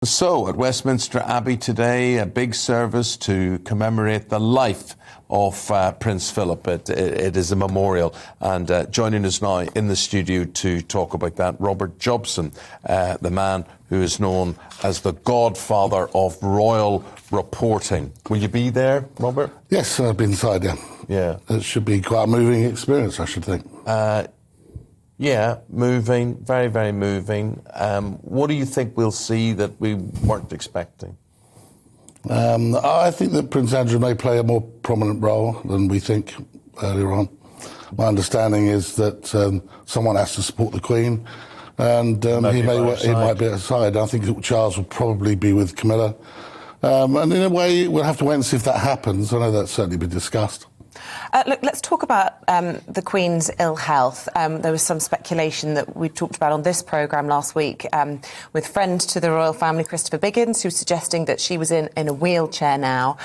So, at Westminster Abbey today, a big service to commemorate the life of Prince Philip. It is a memorial. And joining us now in the studio to talk about that, Robert Jobson, the man who is known as the godfather of royal reporting. Will you be there, Robert? Yes, I've been inside, yeah. Yeah. It should be quite a moving experience, I should think. Yeah, moving, very, very moving. What do you think we'll see that we weren't expecting? I think that Prince Andrew may play a more prominent role than we think earlier on. My understanding is that someone has to support the Queen, and he might be at her side. I think that Charles will probably be with Camilla. And in a way, we'll have to wait and see if that happens. I know that's certainly been discussed. Look, let's talk about the Queen's ill health. There was some speculation that we talked about on this programme last week with friend to the royal family, Christopher Biggins, who was suggesting that she was in a wheelchair now.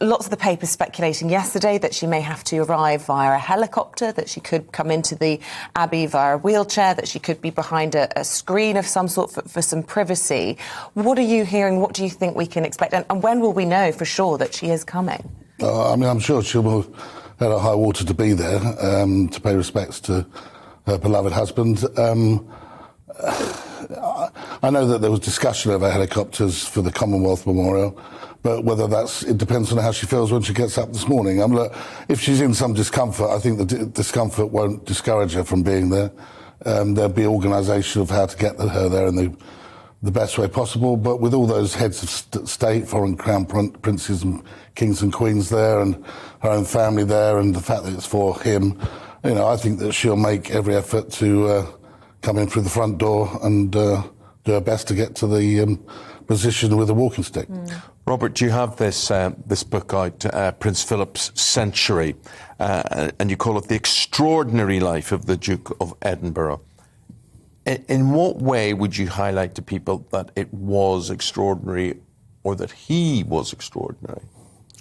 Lots of the papers speculating yesterday that she may have to arrive via a helicopter, that she could come into the Abbey via a wheelchair, that she could be behind a screen of some sort for some privacy. What are you hearing? What do you think we can expect? And when will we know for sure that she is coming? I'm sure she will have a high water to be there to pay respects to her beloved husband. I know that there was discussion over helicopters for the Commonwealth Memorial, but whether it depends on how she feels when she gets up this morning. Look, if she's in some discomfort, I think the discomfort won't discourage her from being there. There'll be organisation of how to get her there in the best way possible, but with all those heads of state, foreign crown princes and kings and queens there, and her own family there, and the fact that it's for him, I think that she'll make every effort to come in through the front door and do her best to get to the position with a walking stick. Robert, you have this book out, Prince Philip's Century, and you call it The Extraordinary Life of the Duke of Edinburgh. In what way would you highlight to people that it was extraordinary or that he was extraordinary?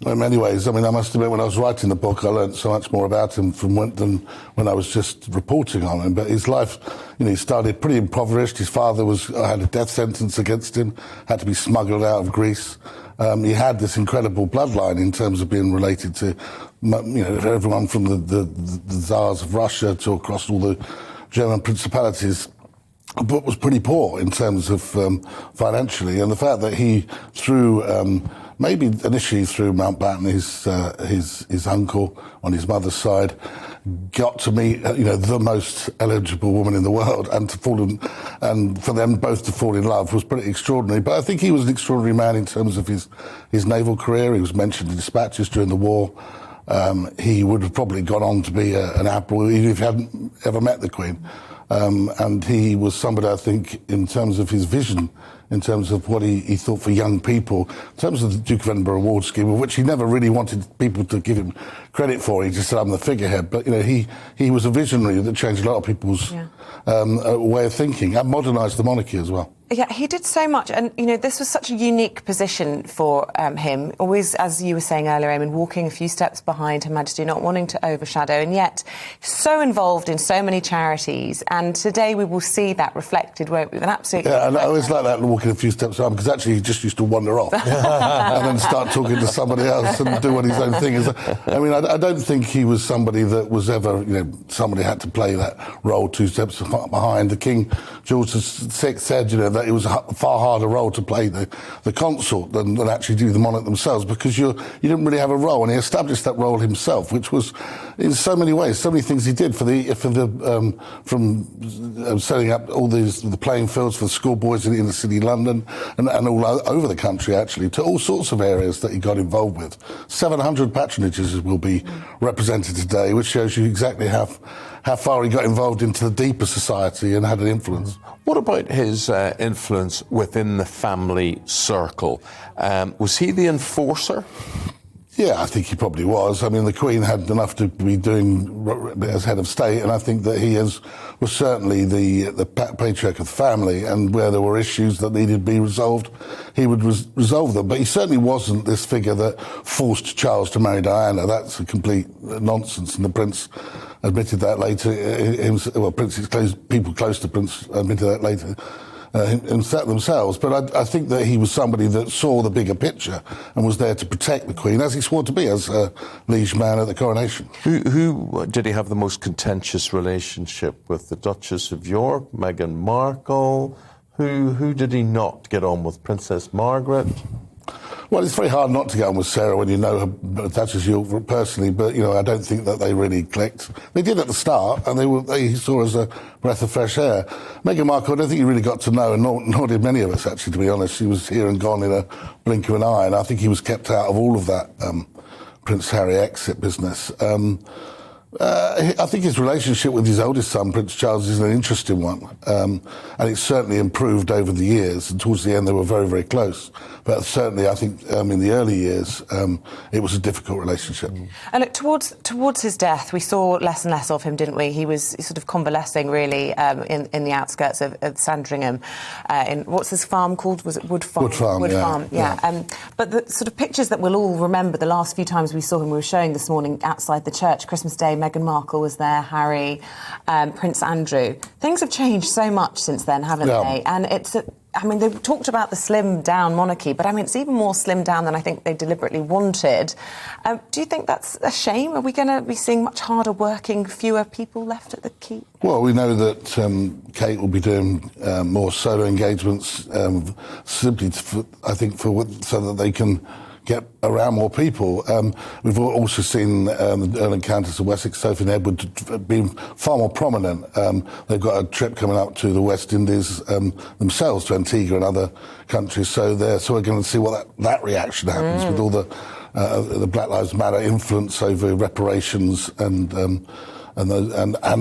In many ways. I must admit, when I was writing the book, I learned so much more about him than when I was just reporting on him. But his life, he started pretty impoverished. His father had a death sentence against him, had to be smuggled out of Greece. He had this incredible bloodline in terms of being related to, everyone from the Tsars of Russia to across all the German principalities. But was pretty poor in terms of financially, and the fact that he, through maybe initially through Mountbatten, his uncle on his mother's side, got to meet the most eligible woman in the world, and for them both to fall in love was pretty extraordinary. But I think he was an extraordinary man in terms of his naval career. He was mentioned in dispatches during the war. He would have probably gone on to be an admiral even if he hadn't ever met the Queen. And he was somebody, I think, in terms of his vision, in terms of what he thought for young people, in terms of the Duke of Edinburgh Award Scheme, of which he never really wanted people to give him credit for. He just said, I'm the figurehead. But, he was a visionary that changed a lot of people's way of thinking and modernised the monarchy as well. Yeah, he did so much. And, this was such a unique position for him. Always, as you were saying earlier, Eamon, walking a few steps behind Her Majesty, not wanting to overshadow, and yet so involved in so many charities. And today we will see that reflected, won't we? Absolutely. Yeah, and I always like that, walking a few steps behind, because actually he just used to wander off and then start talking to somebody else and doing his own thing. I don't think he was somebody that was ever, somebody had to play that role 2 steps behind. The King George VI said, that it was a far harder role to play the consort than actually do the monarch themselves, because you didn't really have a role, and he established that role himself, which was in so many ways, so many things he did from setting up all the playing fields for the schoolboys in the city of London and all over the country, actually, to all sorts of areas that he got involved with. 700 patronages will be represented today, which shows you exactly how far he got involved into the deeper society and had an influence. What about his influence within the family circle? Was he the enforcer? Yeah, I think he probably was. The Queen had enough to be doing as head of state, and I think that he was certainly the patriarch of the family, and where there were issues that needed to be resolved, he would resolve them. But he certainly wasn't this figure that forced Charles to marry Diana. That's a complete nonsense, and the Prince admitted that later. People close to Prince admitted that later themselves. But I think that he was somebody that saw the bigger picture and was there to protect the Queen, as he swore to be as a liege man at the coronation. Who did he have the most contentious relationship with? The Duchess of York, Meghan Markle? Who did he not get on with? Princess Margaret? Well, it's very hard not to get on with Sarah when you know her, Duchess of York personally, but, I don't think that they really clicked. They did at the start, and he saw her as a breath of fresh air. Meghan Markle, I don't think he really got to know, and nor did many of us, actually, to be honest. She was here and gone in a blink of an eye, and I think he was kept out of all of that Prince Harry exit business. I think his relationship with his oldest son, Prince Charles, is an interesting one. And it's certainly improved over the years. And towards the end, they were very, very close. But certainly, I think in the early years, it was a difficult relationship. And look, towards his death, we saw less and less of him, didn't we? He was sort of convalescing, really, in the outskirts of Sandringham. What's his farm called? Was it Wood Farm? Wood Farm, yeah. But the sort of pictures that we'll all remember the last few times we saw him, we were showing this morning outside the church, Christmas Day, Meghan Markle was there, Harry, Prince Andrew. Things have changed so much since then, haven't they? And they talked about the slimmed down monarchy, but it's even more slimmed down than I think they deliberately wanted. Do you think that's a shame? Are we going to be seeing much harder working, fewer people left at the keep? Well, we know that Kate will be doing more solo engagements, simply, so that they can get around more people. We've also seen the Earl and Countess of Wessex, Sophie and Edward, being far more prominent. They've got a trip coming up to the West Indies themselves, to Antigua and other countries. So we're going to see what that reaction happens with all the Black Lives Matter influence over reparations and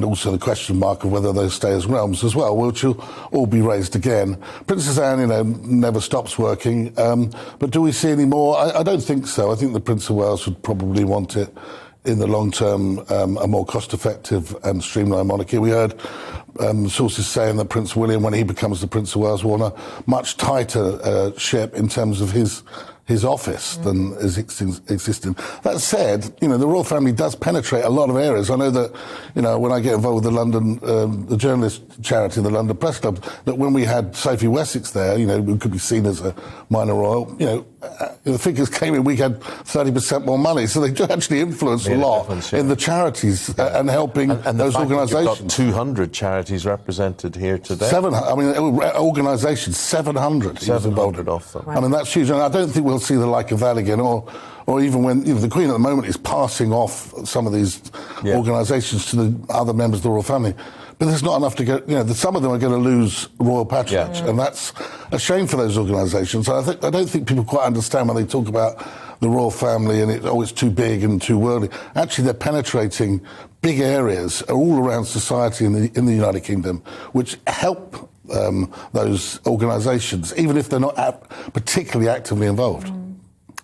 also the question mark of whether those stay as realms as well, which will all be raised again. Princess Anne, never stops working. But do we see any more? I don't think so. I think the Prince of Wales would probably want it in the long term, a more cost-effective and streamlined monarchy. We heard sources saying that Prince William, when he becomes the Prince of Wales, will want a much tighter ship in terms of his office than is existing. That said, the royal family does penetrate a lot of areas. I know that, when I get involved with the London, the journalist charity, the London Press Club, that when we had Sophie Wessex there, we could be seen as a minor royal, the figures came in, we had 30% more money. So they do actually influence a lot in the charities and helping and those organisations. You've got 200 charities represented here today. 700, organisations, 700. 700 of them. Right. That's huge. And I don't think we'll see the like of that again, or even when the Queen at the moment is passing off some of these organisations to the other members of the royal family. But there's not enough to go. Some of them are going to lose royal patronage, and that's a shame for those organisations. I don't think people quite understand when they talk about the royal family and it's too big and too worldly. Actually, they're penetrating big areas all around society in the United Kingdom, which help those organisations, even if they're not particularly actively involved.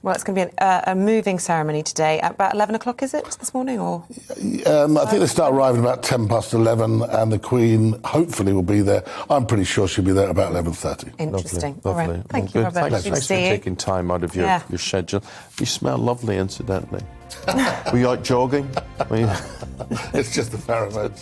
Well, it's going to be a moving ceremony today. At about 11 o'clock, is it, this morning? Or I think they start arriving about 11:10, and the Queen hopefully will be there. I'm pretty sure she'll be there at about 11:30. Interesting. Lovely. All right. Thank you, Robert. Thanks for taking time out of your schedule. You smell lovely, incidentally. Were you out jogging? It's just the pheromones.